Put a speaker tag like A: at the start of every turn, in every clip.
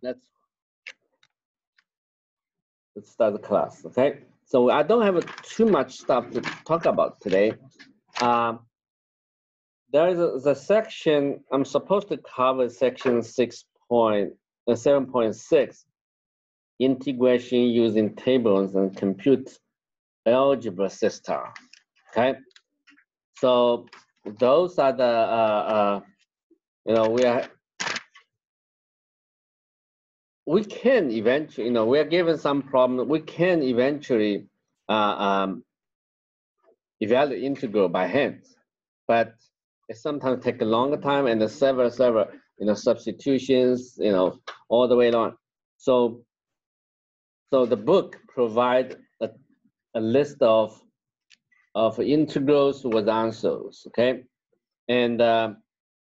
A: let's start the class, okay? So I don't have too much stuff to talk about today. There is the section, I'm supposed to cover section 7.6, integration using tables and compute algebra system, okay? So those are the, we can eventually, we are given some problem, we can eventually evaluate integral by hand, but it sometimes take a longer time and the several, substitutions, all the way along. So the book provide a list of integrals with answers, okay? And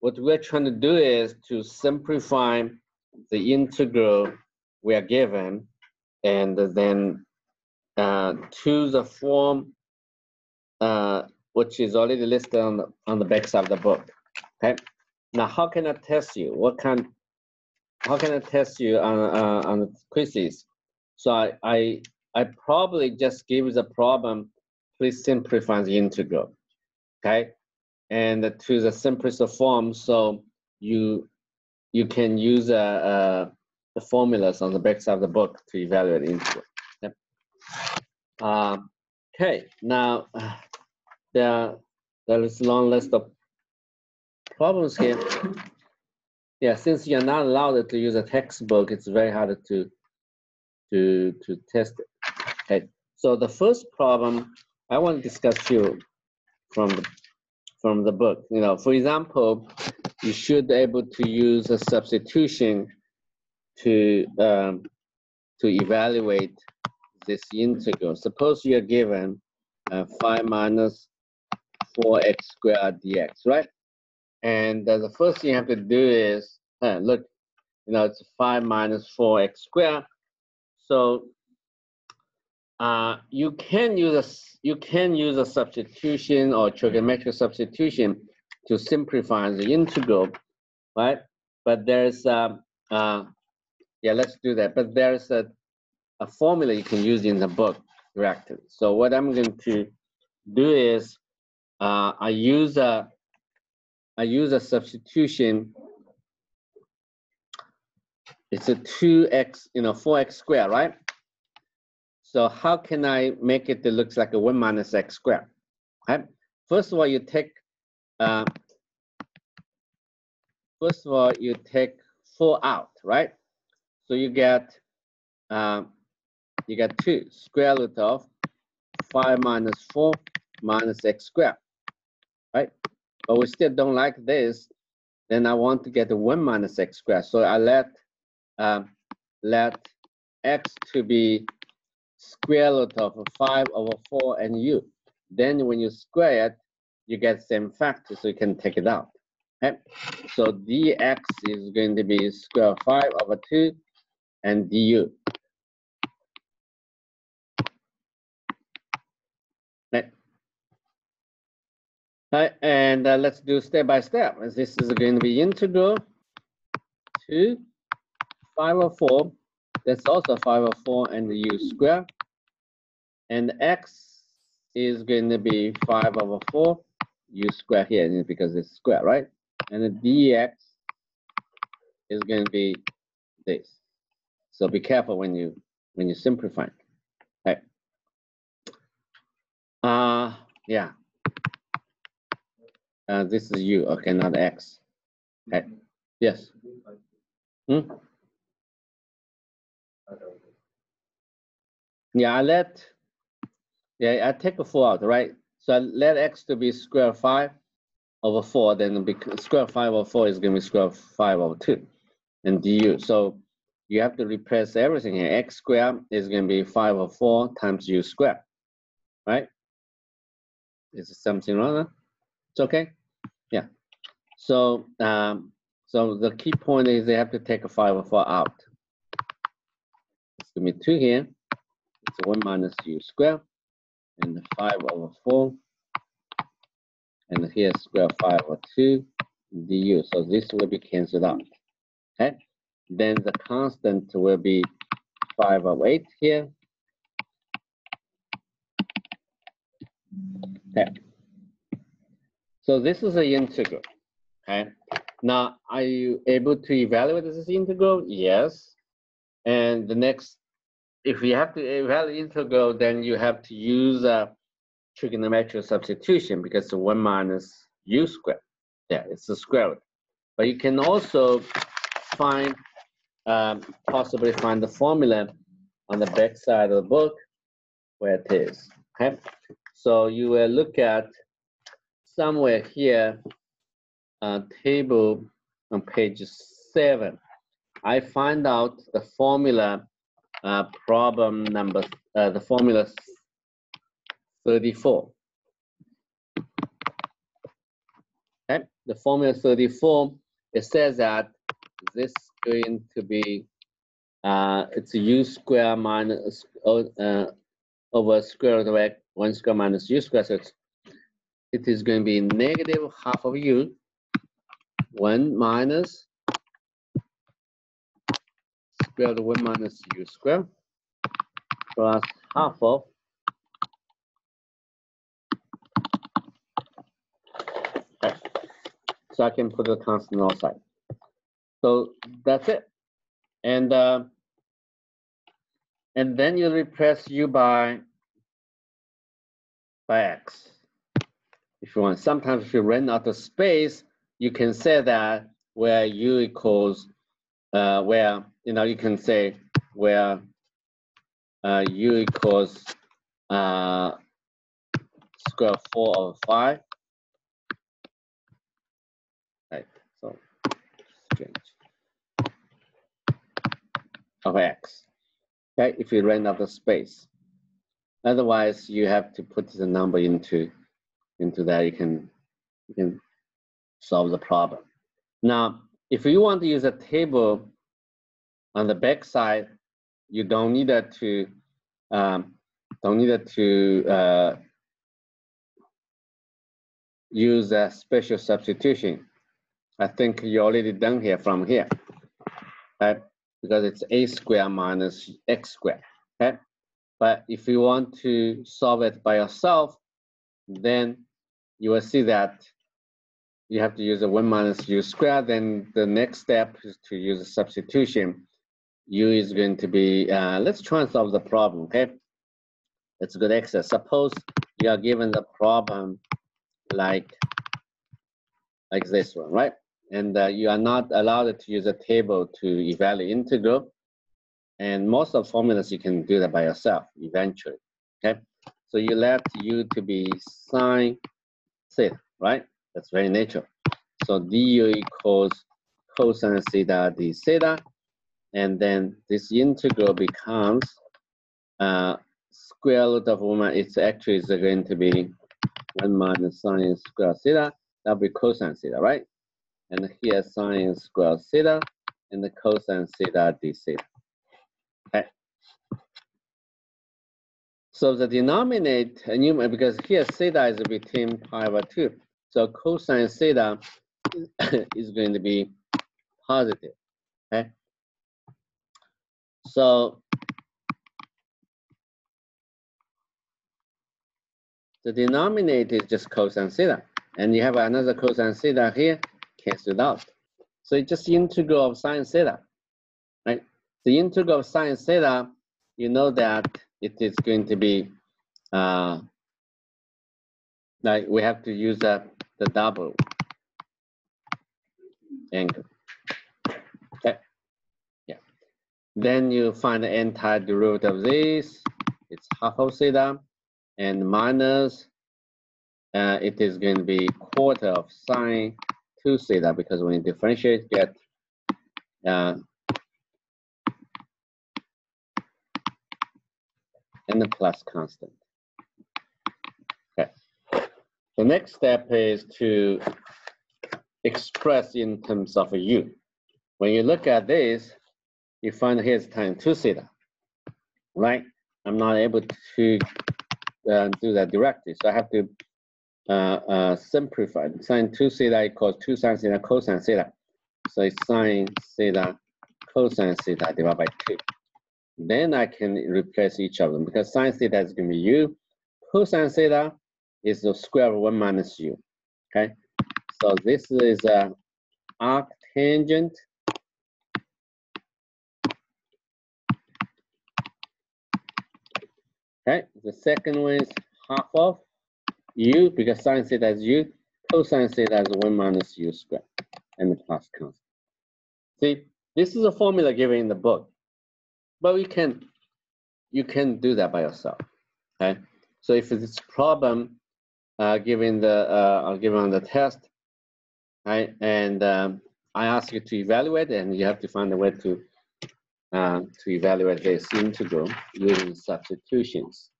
A: what we're trying to do is to simplify the integral we are given, and then to the form which is already listed on the back side of the book. Okay. Now, how can I test you? How can I test you on the quizzes? So I probably just give the problem. Please simplify the integral. Okay, and to the simplest form, so you can use the formulas on the back side of the book to evaluate the integral. Okay. Okay. Now. There is a long list of problems here. Yeah, since you're not allowed to use a textbook, it's very hard to test it. Okay, so the first problem I want to discuss here from the book. For example, you should be able to use a substitution to evaluate this integral. Suppose you're given 5 minus 4x squared dx, right? And the first thing you have to do is look, it's 5 minus 4x squared. So you can use a substitution or trigonometric substitution to simplify the integral, right? But there's yeah, let's do that. But there's a formula you can use in the book directly. So what I'm going to do is I use a substitution. It's a 2x, 4x squared, right? So how can I make it that looks like a 1 minus x squared? Okay. First of all, you take 4 out, right? So you get 2 square root of 5 minus 4 minus x squared, right? But we still don't like this. Then I want to get 1 minus x squared. So I let x to be square root of 5 over 4 and u. Then when you square it, you get the same factor, so you can take it out. Okay? So dx is going to be square root of 5 over 2 and du. Okay. Right, and let's do step by step. This is going to be integral to 5 over 4. That's also 5 over 4 and the u square. And x is going to be 5 over 4 u square here because it's square, right? And the dx is going to be this. So be careful when you simplify. Okay. Yeah. This is u, okay, not x. Okay. Yes. Yeah, I take a 4 out, right? So I let x to be square root of 5 over 4, then square root of 5 over 4 is going to be square root of 5 over 2 and du. So you have to replace everything here. X squared is going to be 5 over 4 times u squared, right? Is something wrong? Huh? It's okay. Yeah. So so the key point is they have to take a 5 over 4 out. It's going to be 2 here. It's 1 minus u squared and 5 over 4. And here square root of 5 over 2 du. So this will be cancelled out. Okay. then the constant will be 5/8 here. Okay. So this is an integral. Okay. Now, are you able to evaluate this integral? Yes. And the next, if you have to evaluate integral, then you have to use a trigonometric substitution because it's 1 minus u squared. Yeah, it's the square root. But you can also find, possibly find the formula on the back side of the book where it is. Okay. So you will look at somewhere here, table on page 7. I find out the formula, problem number, the formula 34. Okay, the formula 34, it says that this is going to be, it's a u square minus, over square root of 1 square minus u square. So it is going to be negative half of u, 1 minus square root of 1 minus u square, plus half of x. So I can put the constant outside. So that's it. And then you replace u by x. If you want, sometimes if you run out of space, you can say that where u equals, where, you know, you can say where u equals square 4/5. Right, so change of x. Okay, if you run out of space. Otherwise, you have to put the number into that. You can solve the problem. Now, if you want to use a table on the back side, you don't need it to use a special substitution. I think you already done here from here, right? Because it's a squared minus x squared. Okay, but if you want to solve it by yourself, then you will see that you have to use a 1 minus u squared. Then the next step is to use a substitution. U is going to be, let's try and solve the problem, okay? It's a good exercise. Suppose you are given the problem like this one, right? And you are not allowed to use a table to evaluate integral. And most of the formulas, you can do that by yourself eventually, okay? So you let u to be sine theta, right? That's very natural. So du equals cosine theta d theta. And then this integral becomes square root of 1, it's actually going to be 1 minus sine square theta. That'll be cosine theta, right? And here sine square theta and the cosine theta d theta. Okay. So the denominator, because here theta is between pi/2. So cosine theta is going to be positive. Okay. So the denominator is just cosine theta. And you have another cosine theta here, cancel it out. So it's just the integral of sine theta, right? The integral of sine theta, you know that it is going to be, like we have to use the double angle. Okay, yeah. Then you find the antiderivative of this. It's half of theta, and minus, it is going to be quarter of sine 2 theta, because when you differentiate, get and the plus constant. Okay. The next step is to express in terms of u. When you look at this, you find here's tan 2 theta, right? I'm not able to do that directly, so I have to simplify. Sine 2 theta equals 2 sine theta cosine theta. So it's sine theta cosine theta divided by 2. Then I can replace each of them because sine theta is going to be u. Cosine theta is the square of 1 minus u. Okay, so this is a arctangent Okay, the second one is half of u because sine theta is u, cosine theta is 1 minus u squared, and the plus constant. See, this is a formula given in the book, but you can do that by yourself. Okay, so if it's a problem given on the test, right, and I ask you to evaluate, and you have to find a way to evaluate this integral using substitutions.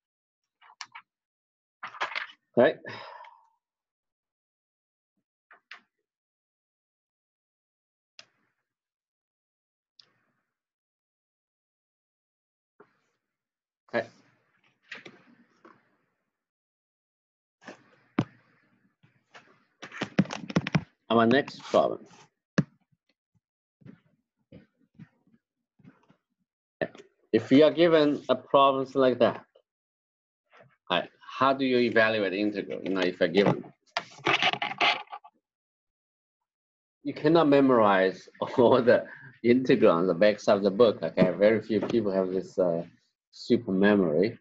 A: Right. Okay. Our next problem. If you are given a problem like that, right, how do you evaluate the integral? You know, if you're given, you cannot memorize all the integral on the back side of the book. Okay, very few people have this super memory.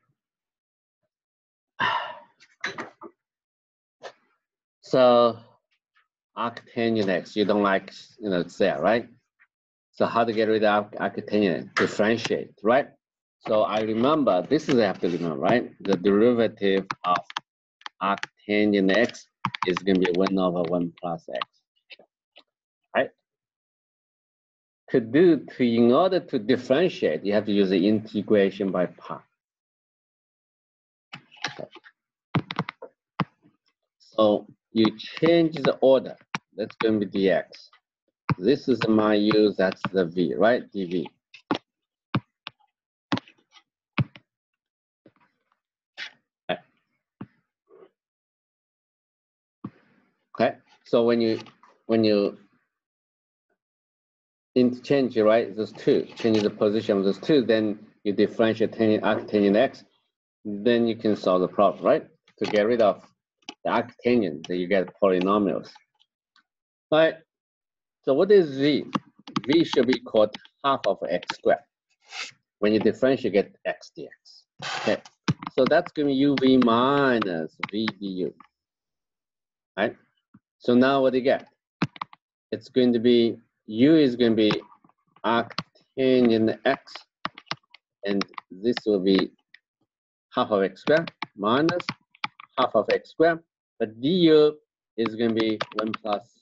A: So arctangent x, you don't like, you know, it's there, right? So how to get rid of arctangent? Differentiate, right? So I remember, this is I have to remember, right? The derivative of arctangent x is going to be 1 over 1 plus x, right? In order to differentiate, you have to use the integration by part. Okay. So you change the order. That's going to be dx. This is my u, that's the v, right? dv. Okay, so when you interchange, right, those two, change the position of those two, then you differentiate arctangent x, then you can solve the problem, right? To get rid of the arctangent, then you get polynomials. All right, so what is v? V should be called half of x squared. When you differentiate, you get x dx. Okay, so that's going to be uv minus v du, right? So now what do you get? It's going to be, u is going to be arctangent x, and this will be half of x squared minus half of x squared, but du is going to be 1 plus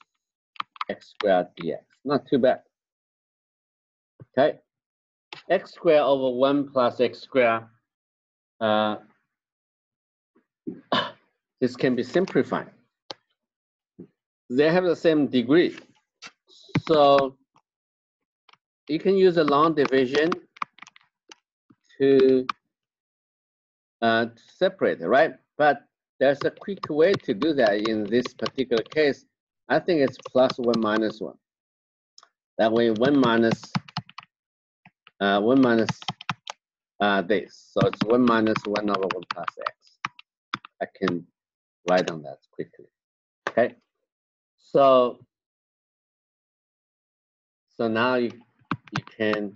A: x squared dx. Not too bad. Okay, x squared over 1 plus x squared, this can be simplified. They have the same degree. So you can use a long division to separate it, right? But there's a quick way to do that in this particular case. I think it's plus 1 minus 1. That way 1 minus this. So it's 1 minus 1 over 1 plus x. I can write on that quickly. Okay. So now you can,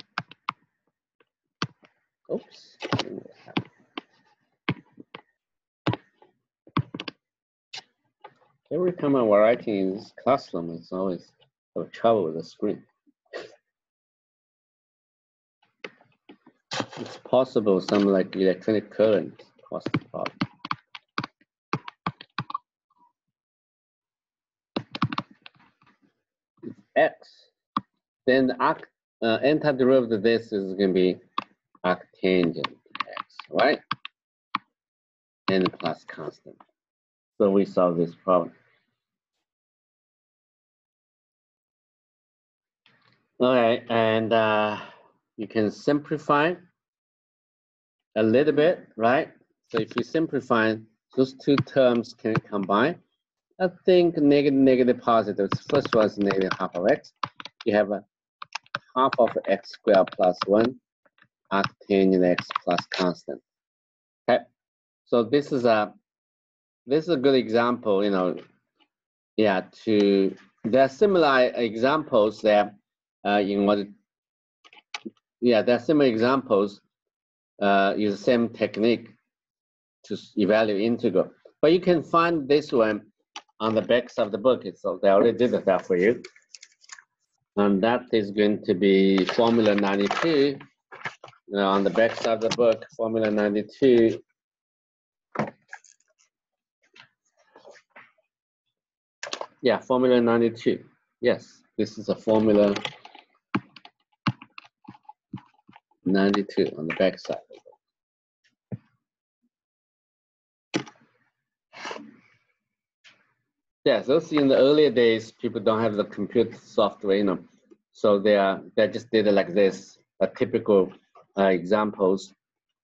A: oops. Every time I'm writing in this classroom, it's always have trouble with the screen. It's possible some like electronic current caused the problem. X, then the antiderivative of this is going to be arctangent x, right? And the plus constant. So we solve this problem. All right, and you can simplify a little bit, right? So if you simplify, those two terms can combine. I think negative, positive. First one is negative half of x. You have a half of x squared plus 1 arctangent x plus constant. Okay, so this is a good example, you know. Yeah, there are similar examples there in what. Yeah, there are similar examples. Use the same technique to evaluate integral, but you can find this one on the backs of the book. So they already did that for you, and that is going to be formula 92. On the backs of the book, formula 92. Yeah, formula 92. Yes, this is a formula 92 on the back side. Yeah, those in the earlier days, people don't have the computer software, you know, so they just did it like this, a typical examples,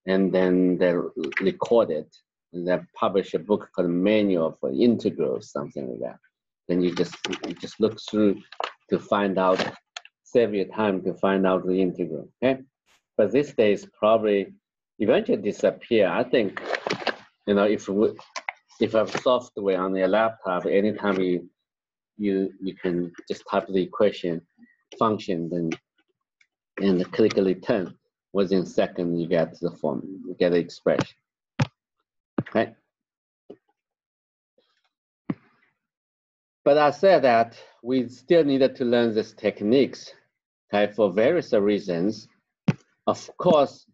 A: and then they record it, and they publish a book called Manual for Integrals, something like that. Then you just look through to find out, save your time to find out the integral. Okay, but these days probably eventually disappear. I think, you know, if you have software on your laptop, anytime you can just type the equation function, then and click return. Within seconds, you get the form, you get the expression. Okay. But I said that we still needed to learn these techniques, okay, for various reasons. Of course,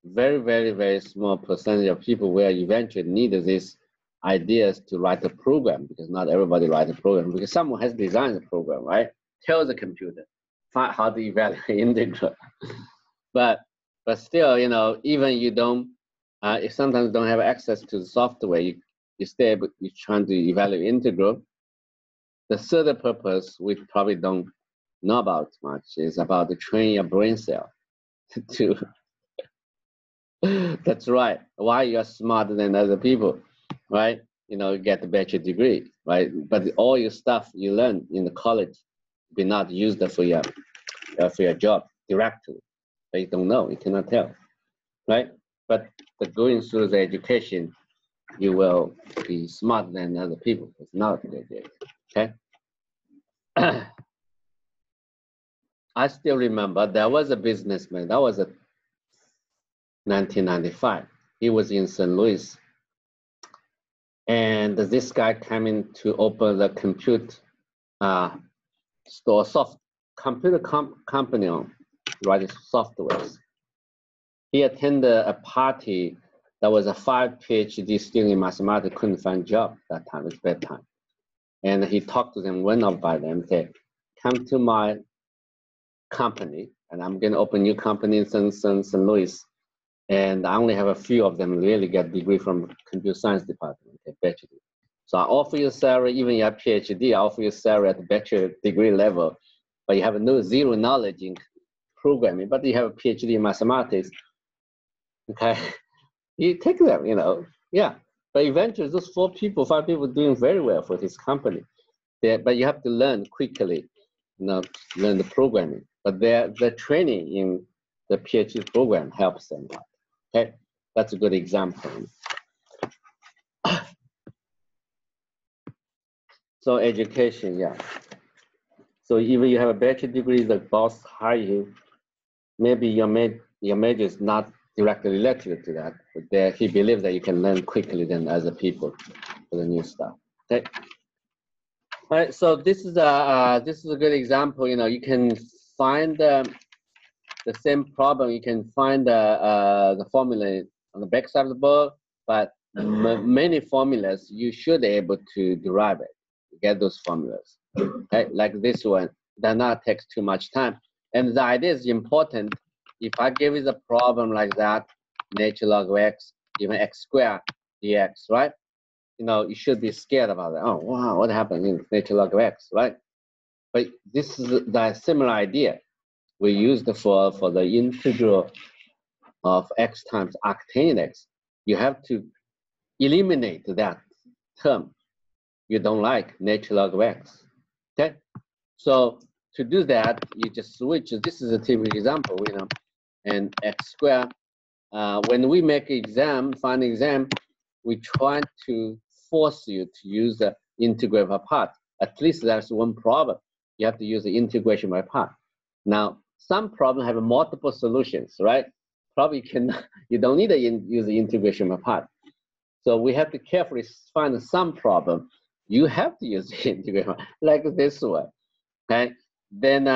A: very, very, very small percentage of people will eventually need these ideas to write a program, because not everybody writes a program, because someone has designed the program, right? Tell the computer how to evaluate integral. But still, you know, even you don't, if sometimes don't have access to the software, you still you're trying to evaluate integral. The third purpose, which probably don't know about much, is about to train your brain cell to. That's right. Why you're smarter than other people, right? You know, you get a bachelor degree, right? But all your stuff you learn in the college be not used for your job directly. But you don't know, you cannot tell, right? But going through the education, you will be smarter than other people. It's not a good idea, okay? I still remember there was a businessman, that was a 1995. He was in St. Louis. And this guy came in to open the computer computer company on writing softwares. He attended a party that was a 5 PhD student in mathematics couldn't find a job that time, it's bedtime. And he talked to them, went up by them, said, come to my company, and I'm going to open a new company in St. Louis. And I only have a few of them really get degree from computer science department, okay, bachelor. So I offer you salary, even you have PhD, I offer you salary at the bachelor degree level, but you have zero knowledge in programming, but you have a PhD in mathematics, okay? You take them, you know, yeah. But eventually those 5 people doing very well for this company. But you have to learn quickly, you know, learn the programming. But the training in the PhD program helps them. Okay, that's a good example. So education, yeah. So even you have a bachelor degree, the boss hire you, maybe your major is not directly related to that, but he believes that you can learn quickly than other people for the new stuff. Okay. All right. So this is a good example. You know, you can find the same problem. You can find the formula on the back side of the book, but many formulas you should be able to derive it, get those formulas. Okay, like this one, does not take too much time. And the idea is important. If I give you the problem like that, natural log of x, even x squared dx, right? You know, you should be scared about it. Oh, wow, what happened in natural log of x, right? But this is the similar idea. We used for the integral of x times arctangent x. You have to eliminate that term you don't like, natural log of x. Okay, so to do that, you just switch. This is a typical example, you know, and x squared. When we make exam, final exam, we try to force you to use the integral by part. At least that's one problem. You have to use the integration by part. Now, some problems have multiple solutions, right? Probably you don't need to use the integration by part. So we have to carefully find some problem. You have to use the integration, like this one, okay? Then,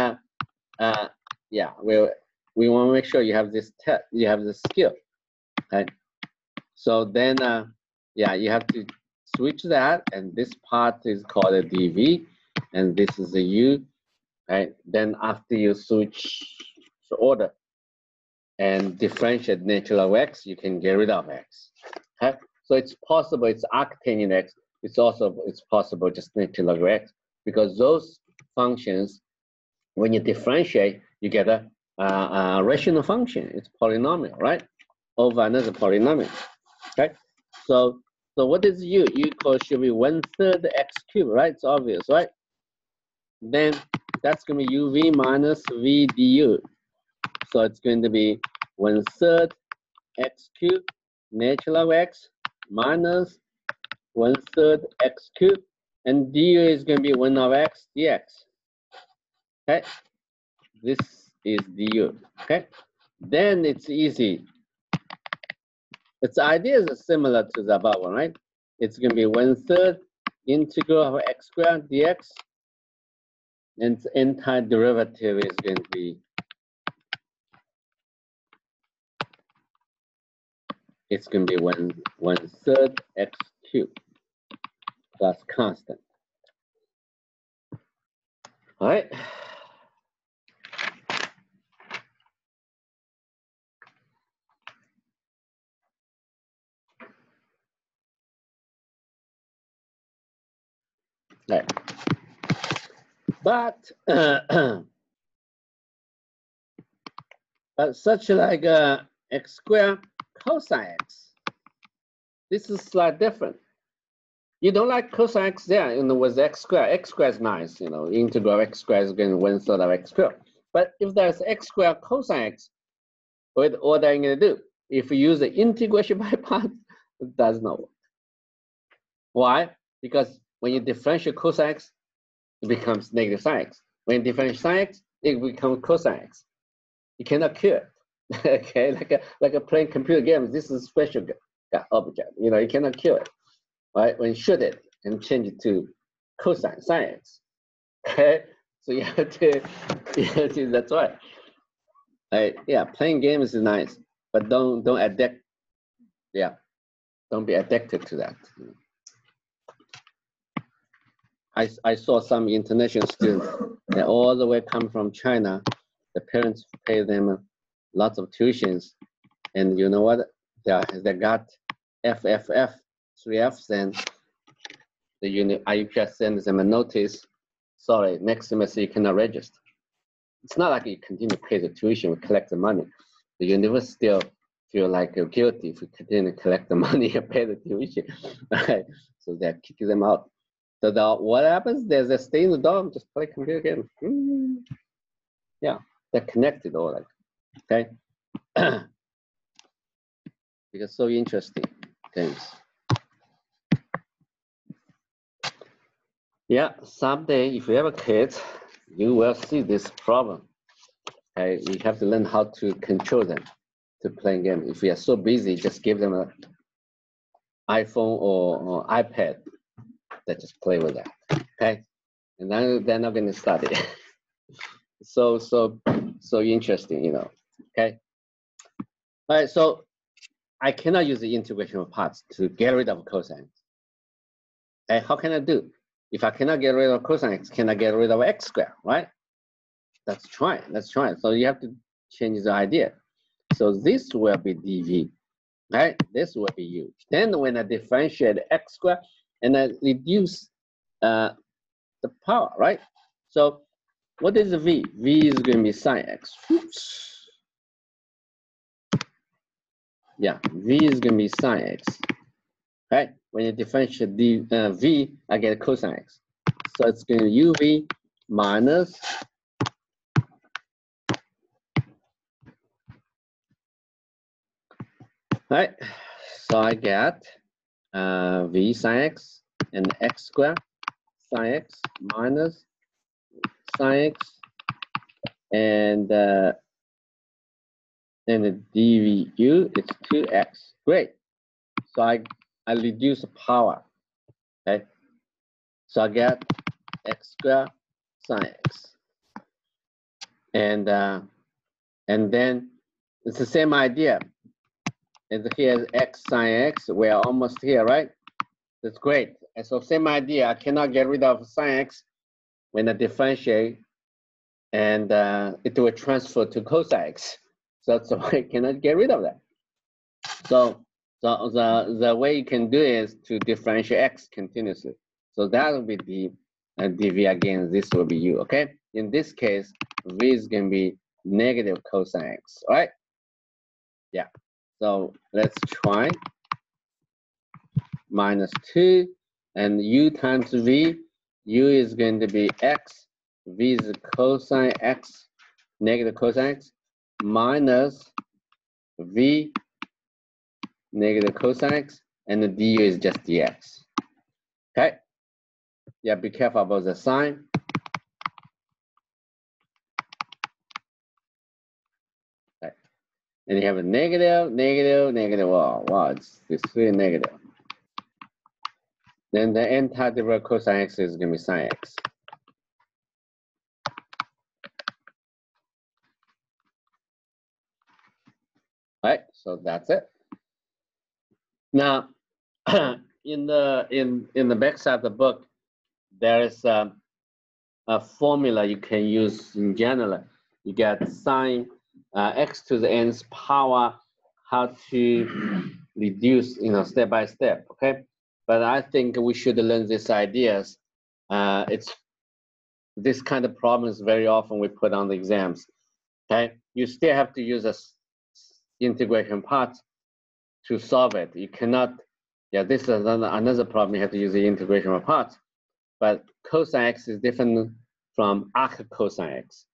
A: yeah, we want to make sure you have this you have the skill, okay? So then, yeah, you have to switch that, and this part is called a dv, and this is a u, right? Then after you switch the order and differentiate natural log x, you can get rid of x, okay? So it's possible it's arctangent x. It's possible just natural log x, because those functions, when you differentiate, you get a rational function. It's polynomial, right? Over another polynomial, okay? So what is u? U should be 1/3 x cubed, right? It's obvious, right? Then that's going to be uv minus v du. So it's going to be 1/3 x cubed natural log x minus 1/3 x cubed, and du is going to be 1 of x dx. Okay, this is du. Okay, then it's easy. Its idea is similar to the above one, right? It's going to be 1/3 integral of x squared dx, and its antiderivative is going to be, it's going to be 1/3 x cubed plus constant. All right. Right. But but such like x squared cosine x, this is slightly different. You don't like cosine x there, you know, with x squared. X squared is nice, you know, integral x squared is going to 1/3 of x squared. But if there's x squared cosine x, what are you going to do? If you use the integration by parts, it does not work. Why? Because when you differentiate cosine x, it becomes negative sine x. When you differentiate sine x, it becomes cosine x. You cannot cure it. Okay, like a playing computer games. This is a special object. You know, you cannot kill it. Right? When you shoot it and change it to cosine sine x. Okay, so you have to that's right. Right? Yeah, playing games is nice, but don't addict. Yeah, don't be addicted to that. I saw some international students that all the way come from China. The parents pay them lots of tuitions, and you know what? They got FFF, 3 Fs, and the IUPS sends them a notice. Sorry, next semester you cannot register. It's not like you continue to pay the tuition, collect the money. The university still feel like you're guilty if you continue to collect the money and pay the tuition, right? So they're kicking them out. So what happens? They stay in the dorm, just play computer games. Yeah, they're connected all like, okay? Because so interesting things. Yeah, someday if you have a kid, you will see this problem. Okay, we have to learn how to control them to play games. If we are so busy, just give them an iPhone or iPad that just play with that. Okay, and then they're not going to study. so interesting, you know. Okay. All right, so I cannot use the integration of parts to get rid of cosine. Okay, how can I do? If I cannot get rid of cosine x, can I get rid of x squared, right? Let's try it. Let's try it. So you have to change the idea. So this will be dv, right? This will be u. Then when I differentiate x squared and I reduce the power, right? So what is v? V is going to be sine x. Oops. Yeah, v is going to be sine x, right? When you differentiate v, I get cosine x. So it's going to be uv minus right? So I get v sine x and x squared sine x minus sine x and the dvu is 2x. Great. So I reduce the power. Okay. So I get x squared sine x. And then it's the same idea. And here's x sine x. We're almost here, right? That's great. And so same idea. I cannot get rid of sine x when I differentiate, and it will transfer to cosine x. So I cannot get rid of that. So the way you can do it is to differentiate x continuously. So that will be the dv again. This will be u. Okay. In this case, v is going to be negative cosine x. All right. Yeah. So let's try minus 2 and u times v. U is going to be x. V is cosine x, negative cosine x, minus v negative cosine x, and the du is just dx. Okay. Yeah, be careful about the sign. Okay. And you have a negative, negative, negative. Wow, it's really negative. Then the antiderivative cosine x is going to be sine x. Right, so that's it. Now, in the back side of the book, there is a formula you can use in general. You get sine x to the nth power, how to reduce, step by step. Okay, but I think we should learn these ideas. It's this kind of problems very often we put on the exams. Okay, you still have to use a integration part to solve it. You cannot. Yeah, this is another problem. You have to use the integration of parts. But cosine x is different from arc cosine x.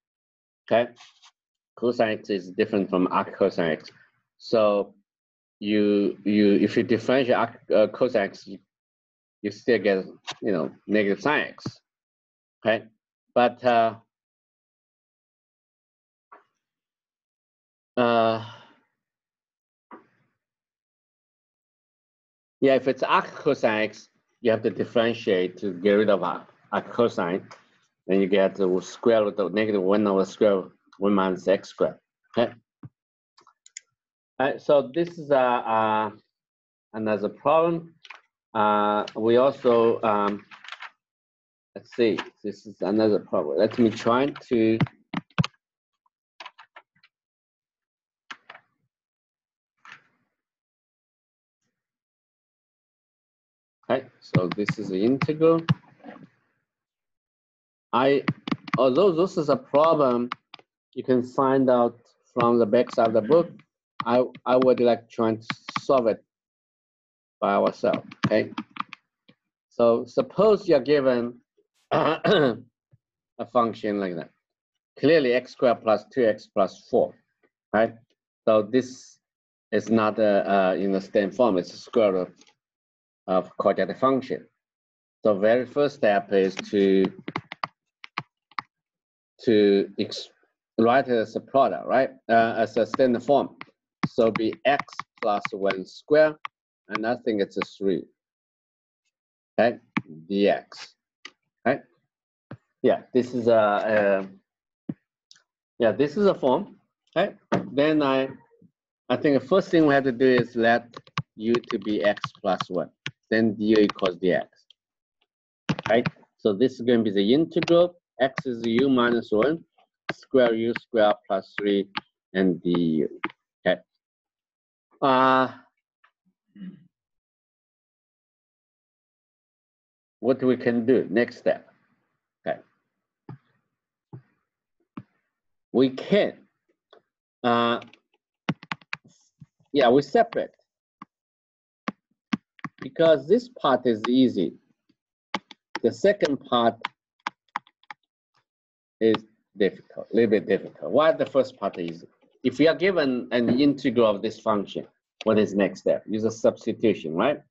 A: Okay, cosine x is different from arc cosine x. So if you differentiate arc cosine x, you still get negative sine x. Okay, but yeah, if it's arc cosine x, you have to differentiate to get rid of arc cosine. Then you get the square root of negative 1 over square root 1 minus x squared. Okay. All right, so this is another problem. We also, let's see, this is another problem. Let me try to, okay, so this is the integral. Although this is a problem you can find out from the back side of the book, I would like trying to solve it by ourselves. Okay. So suppose you're given a function like that. Clearly, x squared plus 2x plus 4, right? So this is not in the same form. It's a square root of quadratic function. So very first step is to write it as a product, right? As a standard form. So be x plus 1 squared, and I think it's a 3. Okay, dx. Okay. Yeah, this is this is a form. Okay. Then I think the first thing we have to do is let u to be x plus 1. Then du equals dx. Right. So this is going to be the integral. X is u minus 1 square u square plus 3 and du. Okay. What we can do next step? Okay. We can. We separate because this part is easy. The second part is difficult, a little bit difficult. Why the first part is easy? If we are given an integral of this function, What is next step? Use a substitution, right?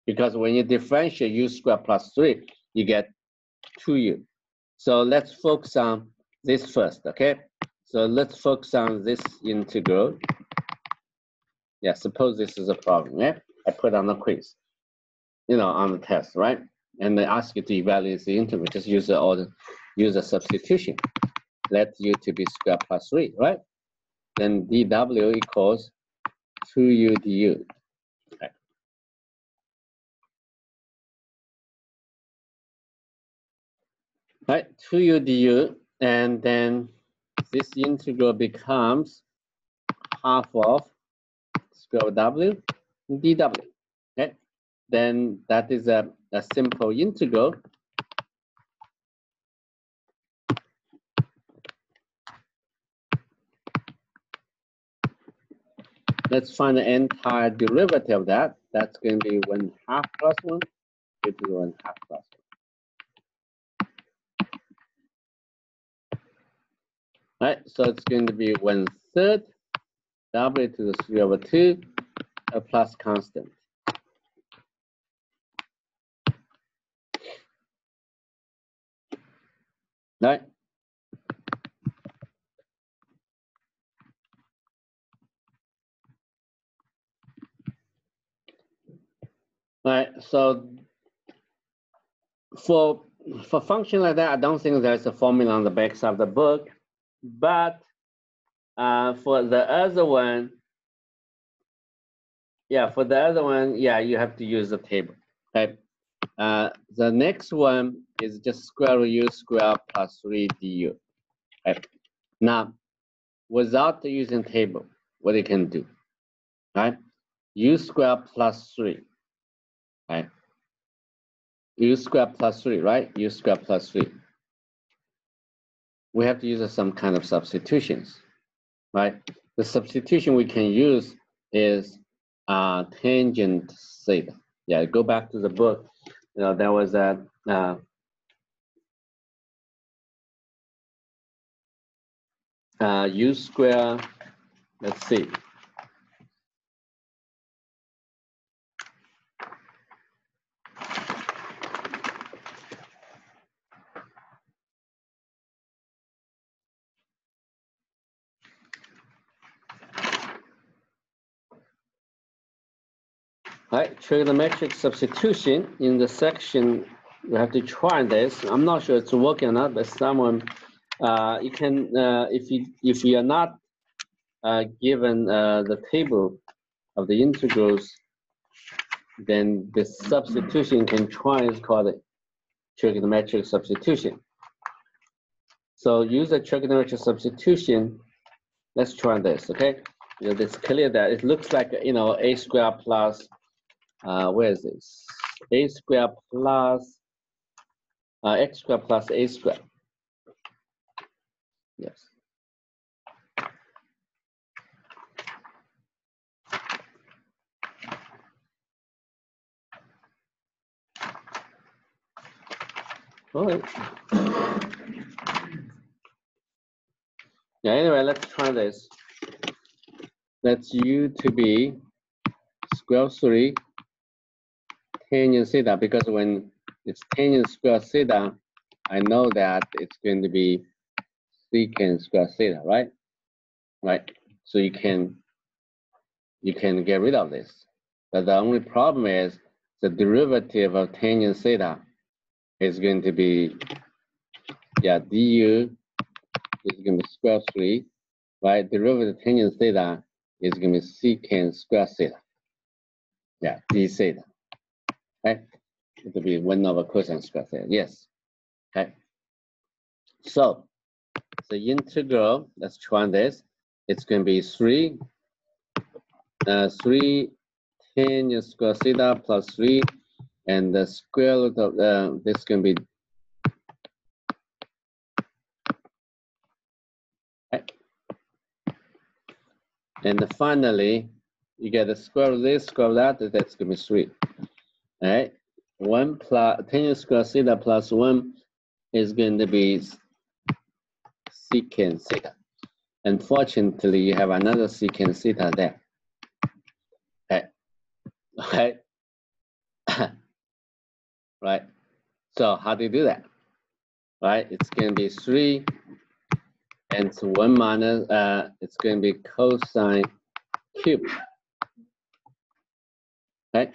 A: Because when you differentiate u squared plus 3, you get 2u. So let's focus on this first, okay? So let's focus on this integral. Yeah, suppose this is a problem, yeah? I put on the quiz, on the test, right? And they ask you to evaluate the integral, just use a substitution. Let u to be squared plus 3, right? Then dw equals 2u du. Okay. Right, 2u du, and then this integral becomes half of square w dw. Okay, then that is a simple integral. Let's find the entire derivative of that. That's going to be 1/2 plus 1, which is 1/2 plus 1. Right, so it's going to be 1/3 w to the 3/2 plus constant. Right. Right, so for function like that, I don't think there's a formula on the back side of the book, but for the other one, yeah, you have to use the table. Okay. The next one is just square root u squared plus 3 du. Okay. Now, without using table, what you can do, right? U squared plus 3, right? U squared plus 3, right? U squared plus 3. We have to use some kind of substitutions, right? The substitution we can use is tangent theta. Yeah, go back to the book. There was a u square. Let's see. Right, trigonometric substitution in the section. You have to try this. I'm not sure it's working or not, but someone you can if you are not given the table of the integrals, then the substitution you can try is called trigonometric substitution. So use a trigonometric substitution. Let's try this, okay? It's clear that it looks like a squared plus where is this? A squared plus x squared plus a squared. Yes. All right. Yeah, anyway, let's try this. Let's u to be square 3 tangent theta, because when it's tangent square theta, I know that it's going to be secant square theta, right? Right. So you can get rid of this. But the only problem is the derivative of tangent theta is going to be, yeah, du is going to be square 3, right? Derivative of tangent theta is going to be secant square theta. Yeah, d theta. Okay, it will be 1/cosine square theta. Yes. Okay. So the integral, let's try this. It's going to be 3 tangent square theta plus 3, and the square root of this can be okay. And finally you get the square root of this, square root of that, that's going to be 3. All right, 1 plus tangent square theta plus 1 is going to be secant theta. Unfortunately, you have another secant theta there. right? Right. So how do you do that? Right? It's going to be 3, and it's 1 minus, it's going to be cosine cube. Right?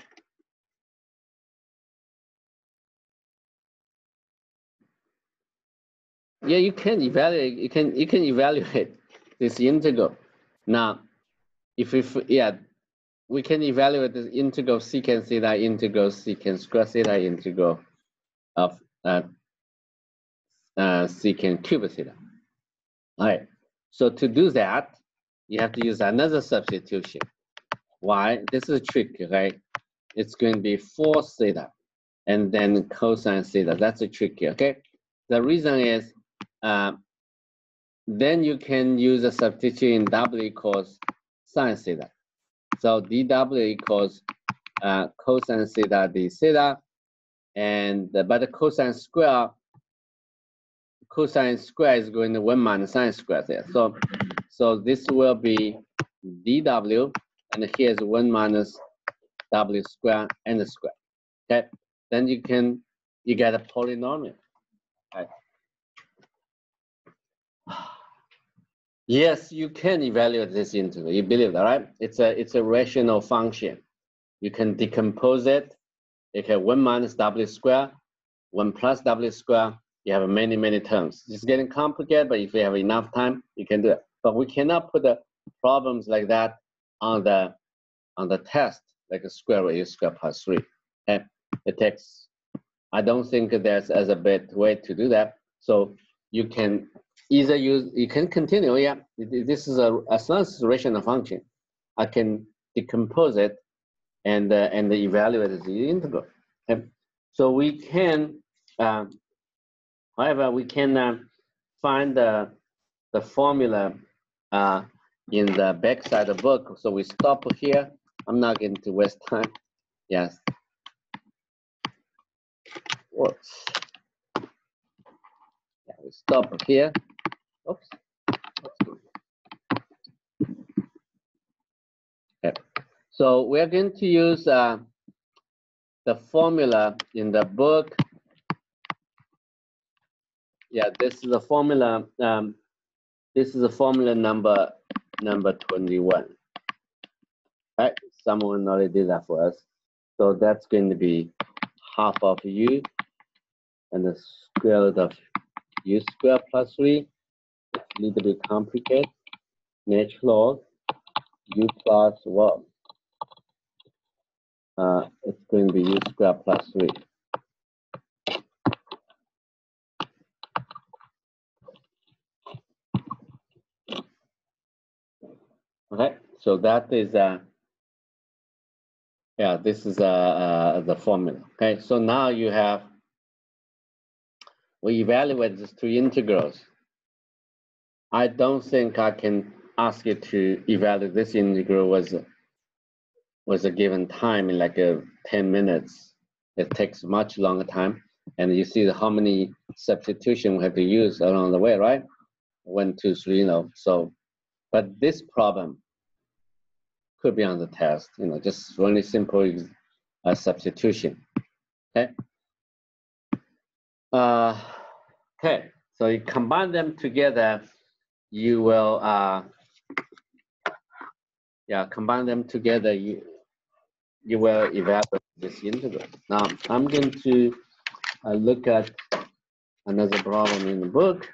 A: Yeah, you can evaluate. You can evaluate this integral. Now, if we can evaluate this integral secant theta, integral secant square theta, integral of secant cube theta. All right. So to do that, you have to use another substitution. Why? This is a trick, right? It's going to be 4 theta, and then cosine theta. That's a trick here. Okay. The reason is, then you can use a substitution in W equals sine theta. So dW equals cosine theta d theta, and but the cosine square is going to 1 minus sine square theta. So this will be dW, and here's 1 minus W square and the square. Okay, then you get a polynomial. Right. Yes, you can evaluate this integral. You believe that, right? It's a rational function. You can decompose it. You can 1 minus W square, 1 plus W square. You have many terms. It's getting complicated, but if you have enough time, you can do it. But we cannot put the problems like that on the test, like a square root is square plus 3. Okay? It takes. I don't think there's as a better way to do that. So you can either use. You can continue. Yeah, this is as long as it's a rational function, I can decompose it and evaluate the integral. Okay? So we can. However, we can find the formula in the back side of the book. So we stop here. I'm not going to waste time. Yes. Works. Yeah, we stop here. Oops. Okay. So we're going to use the formula in the book. Yeah, this is the formula. This is the formula number 21. Right? Someone already did that for us. So that's going to be half of u and the square root of u squared plus 3. It's a little bit complicated. Natural log u plus 1. It's going to be u squared plus 3. Okay, so that is yeah, this is the formula. Okay, so now you have, we evaluate these 2 integrals. I don't think I can ask you to evaluate this integral was a given time in like 10 minutes. It takes much longer time, and you see how many substitution we have to use along the way, right? 1, 2, 3, you know. So, but this problem could be on the test, you know, just really simple substitution. Okay. Okay. So you combine them together, you will combine them together. You will evaluate this integral. Now I'm going to look at another problem in the book.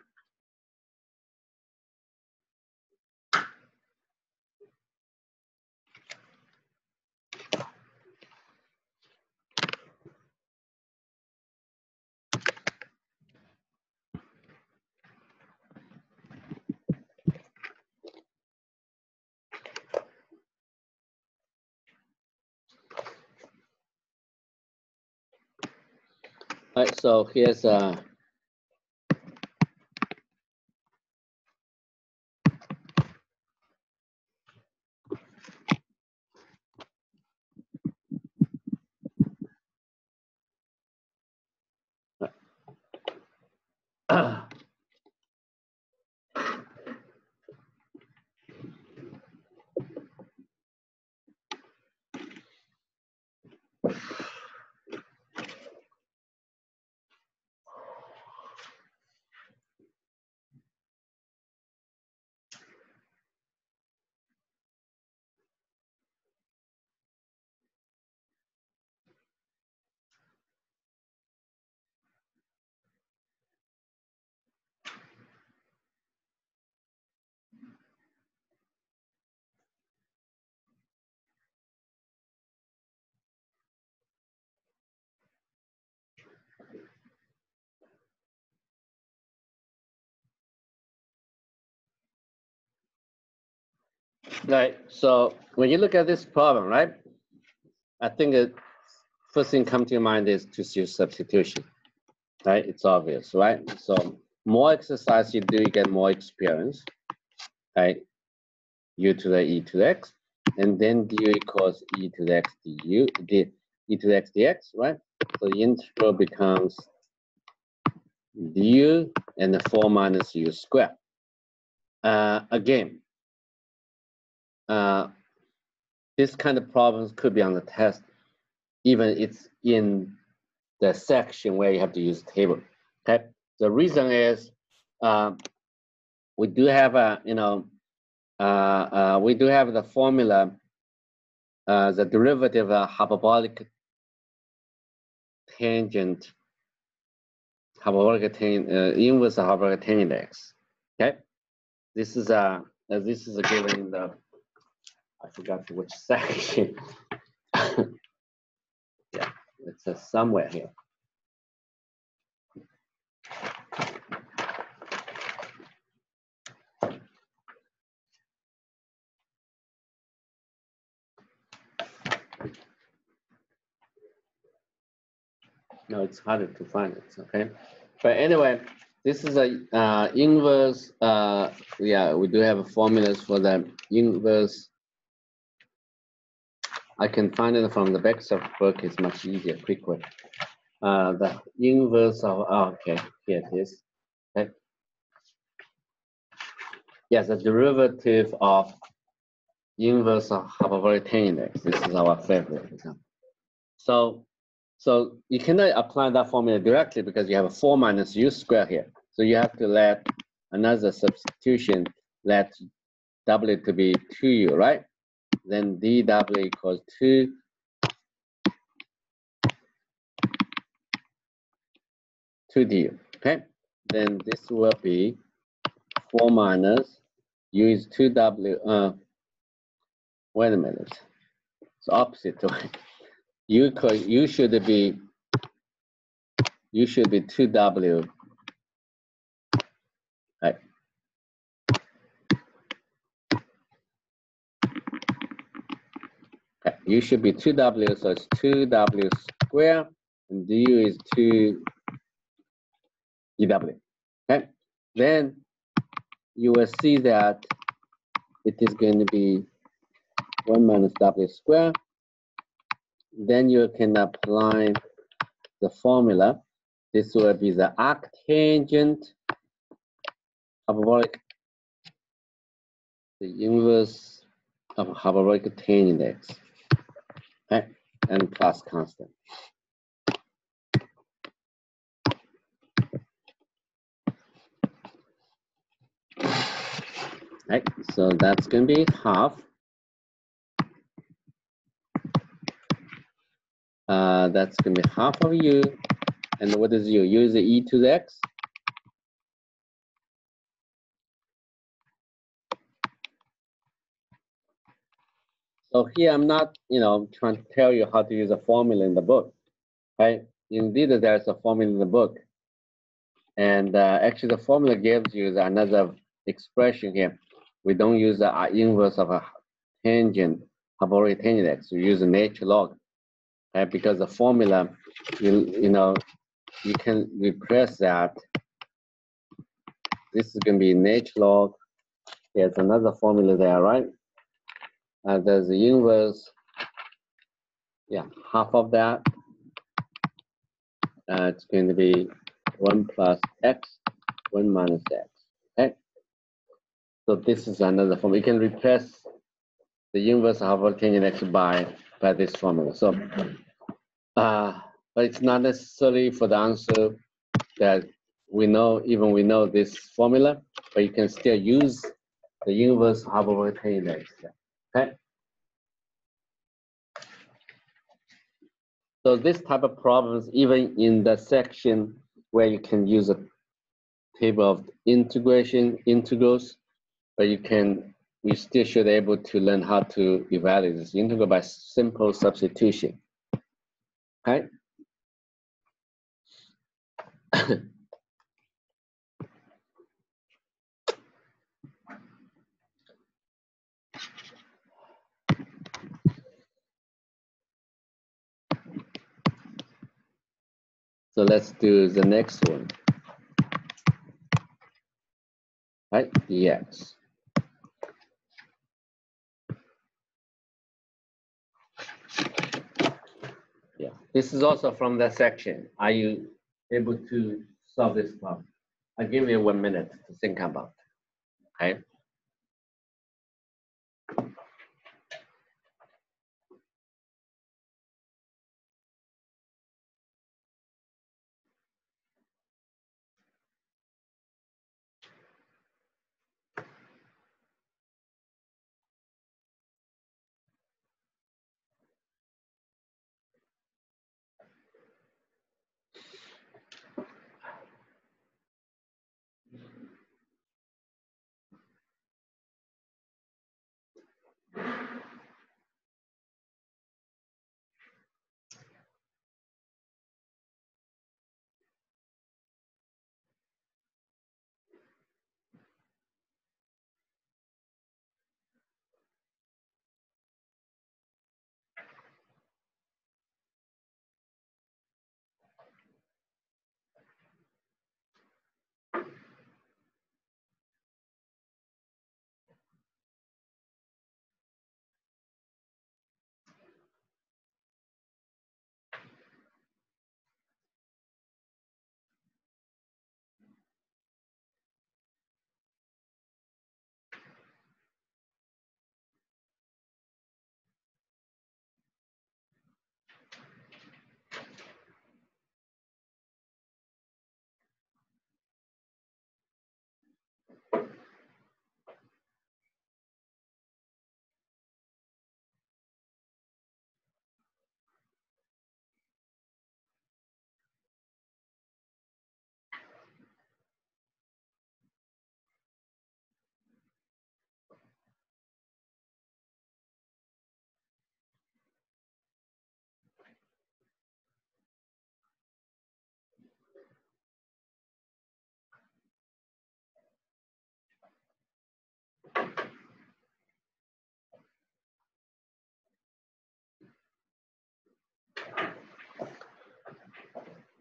A: All right, so here's Right. So when you look at this problem, right, I think the first thing come to your mind is to use substitution. Right? It's obvious, right? So more exercise you do, you get more experience. Right? U to the e to the x, and then du equals e to the x du, e to the x dx, right? So the integral becomes du and the 4 minus u squared. Again, this kind of problems could be on the test, even it's in the section where you have to use table. Okay, the reason is we do have a, we do have the formula, the derivative of hyperbolic tangent, inverse of hyperbolic tangent x. Okay, this is a given in the, I forgot which section. Yeah, it's somewhere here. No, it's harder to find it. Okay, but anyway, this is a inverse. Yeah, we do have formulas for the inverse. I can find it from the back of the book. It's much easier, quicker. The inverse of, okay, here it is. Okay. Yes, the derivative of inverse of hyperbolic tangent x. This is our favorite example. So you cannot apply that formula directly because you have a 4 minus u squared here. So you have to let another substitution, let w to be 2u, right? Then dw equals 2 du, okay? Then this will be 4 minus u is 2w, wait a minute, it's opposite way. U should be 2w, right? Okay. U should be 2w, so it's 2w squared, and du is 2 dw. Okay, then you will see that it is going to be 1 minus w squared. Then you can apply the formula. This will be the arctangent hyperbolic, the inverse of hyperbolic tangent x, okay, and plus constant. Right, so that's going to be half. That's going to be half of u. And what is u? U is the e to the x. So here I'm not, trying to tell you how to use a formula in the book, right? Indeed, there's a formula in the book. And actually, the formula gives you another expression here. We don't use the inverse of a tangent, hyperbolic tangent x. We use the natural log, right? Because the formula, you can replace that. This is going to be natural log. There's another formula there, right? There's the inverse, yeah, half of that. It's going to be 1 plus x, 1 minus x, okay? So this is another formula. You can replace the inverse of hyperbolic tangent x by this formula. So But it's not necessary for the answer that we know, even we know this formula, but you can still use the universe hypervector index. Okay. So this type of problems, even in the section where you can use a table of integrals, but you still should be able to learn how to evaluate this integral by simple substitution. Okay. So let's do the next one. Right? Yes. Yeah. This is also from that section. Are you able to solve this problem? I'll give you 1 minute to think about it. Okay.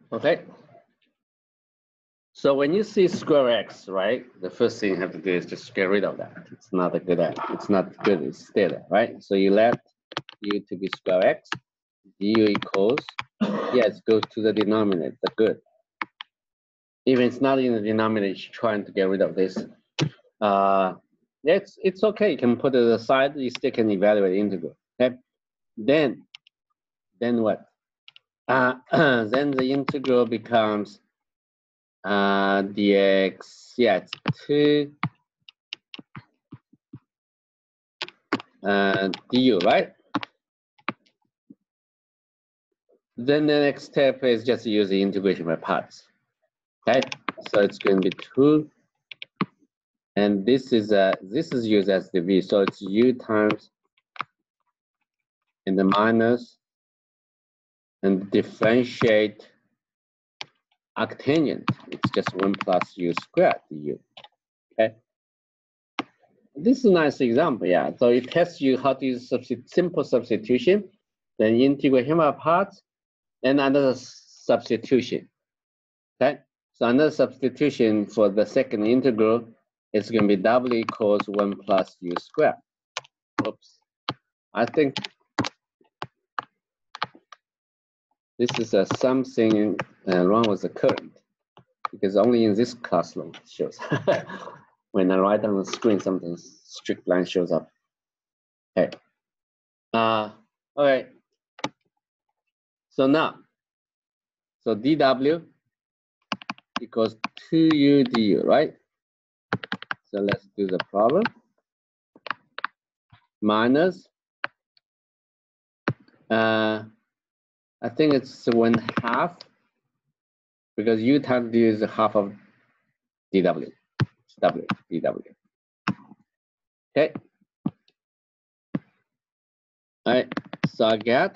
A: Okay. So when you see square x, right, the first thing you have to do is just get rid of that. It's not a good. It's not good. It's stay there, right? So you let u to be square x, du equals, yes, go to the denominator. Good. Even it's not in the denominator, it's trying to get rid of this. It's okay. You can put it aside. You still can evaluate the integral. Okay. Then what? Then the integral becomes dx. Yeah, it's 2 du, right? Then the next step is just use the integration by parts. Okay, so it's going to be 2, and this is used as the v, so it's u times and the minus and differentiate arctangent. It's just 1 plus u squared du. Okay, this is a nice example. Yeah, so it tests you how to use simple substitution, then integration by parts, and another substitution. Okay, so another substitution for the second integral is going to be w equals 1 plus u squared. Oops, I think this is something wrong with the current, because only in this classroom it shows. When I write on the screen, something strict line shows up. Okay. All right. So now, so dw equals 2u du, right? So let's do the problem. Minus, I think it's 1/2, because u times d is half of dw. dw. Okay. All right. So I get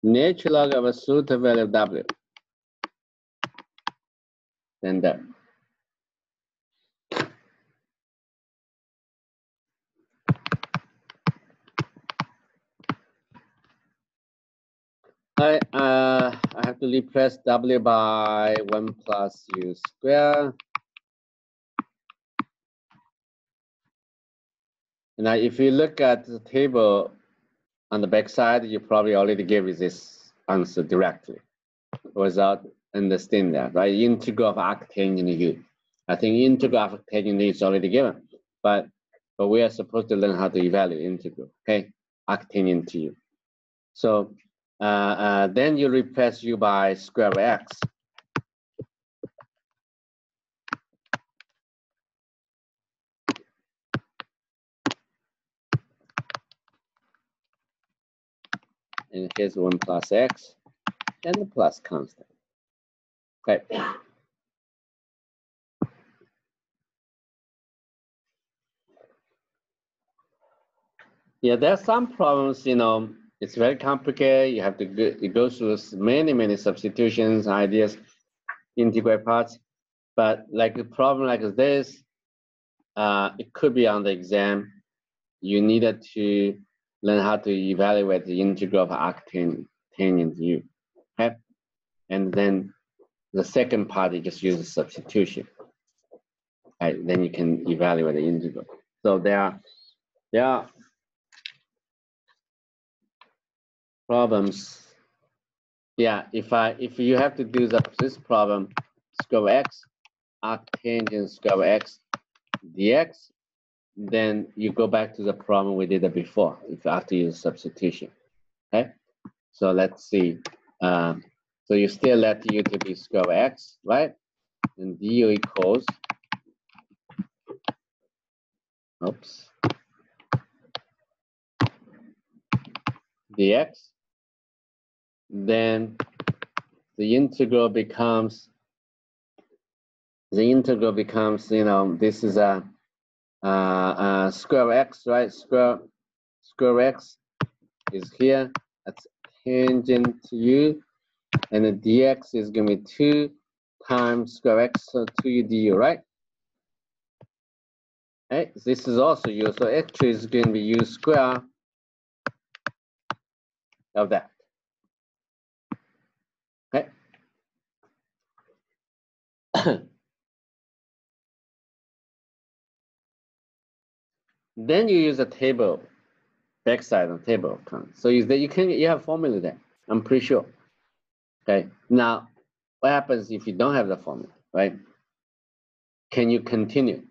A: natural log of a absolute value of w. Then there. I have to replace w by 1 plus u square. Now, if you look at the table on the back side, you probably already gave me this answer directly without understanding that, right? Integral of arctangent u. I think integral of arctangent u is already given, but we are supposed to learn how to evaluate integral, okay? Arctangent to u. So then you replace u by square root x. And here's 1 plus x and the plus constant. Okay. Yeah, there's some problems, you know, it's very complicated. You have to go through many substitutions, ideas, integrate parts. But like a problem like this, it could be on the exam. You needed to learn how to evaluate the integral of arctangent u. Okay? And then the second part, you just use a substitution. Right? Then you can evaluate the integral. So there are problems. Yeah, if you have to do this problem, square x, arctangent square x dx, then you go back to the problem we did before, if after you use substitution. Okay, so let's see. So you still let u to be square x, right? And du equals, oops, dx. Then the integral becomes, you know, this is a square x, right? Square x is here. That's tangent to u, and the dx is going to be 2 times square x, so 2u du, right? Okay, this is also u, so actually it's going to be u square of that. Okay. Then you use a table, backside on table. So you have formula there. I'm pretty sure. Okay. Now, what happens if you don't have the formula, right? Can you continue?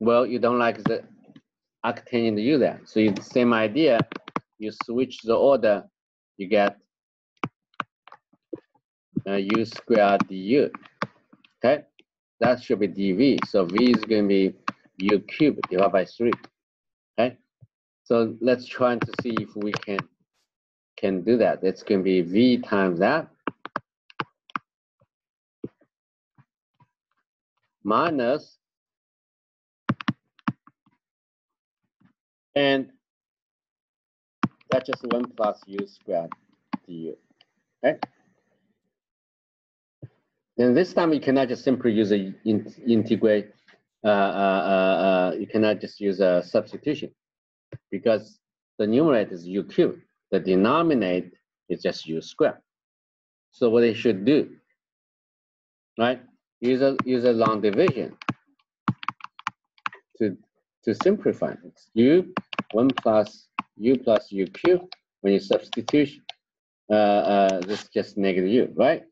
A: Well, you don't like the arctangent u there. So it's the same idea. You switch the order, you get u squared du. Okay. That should be dv. So v is going to be u cubed divided by 3. Okay. So let's try to see if we can do that. It's going to be v times that minus, and that's just 1 plus u squared du. Okay. Then this time you cannot just simply use a integrate. You cannot just use a substitution, because the numerator is u cubed. The denominator is just u squared. So what you should do, right? Use a long division to simplify it. u 1 plus u cubed. When you substitute, this is just negative u, right?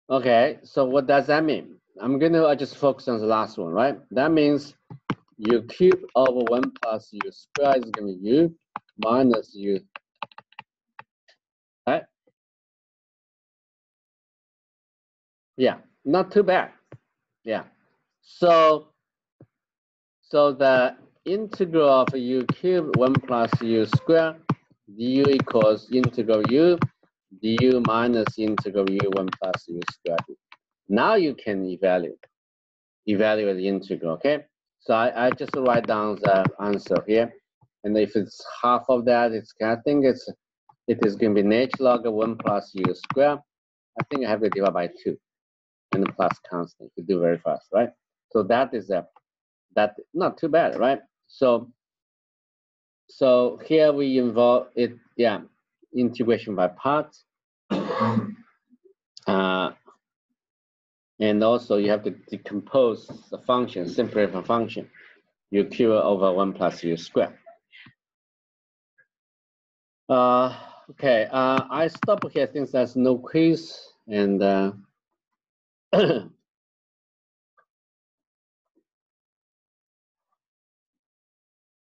A: Okay, so what does that mean? I'm gonna just focus on the last one, right? That means u cube over 1 plus u squared is gonna be u minus u, right? Yeah, not too bad. Yeah. So the integral of u cubed 1 plus u squared du equals integral u du minus integral u 1 plus u squared. Now you can evaluate the integral, okay? So I just write down the answer here. And if it's half of that, I think it is going to be natural log of 1 plus u squared. I think I have to divide by 2 and the plus constant to do very fast, right? So that is that not too bad, right? So here we involve it, yeah, integration by parts. And also you have to decompose the function, simplify the function, u cube over 1 plus u squared. Okay, I stop here since there's no quiz, and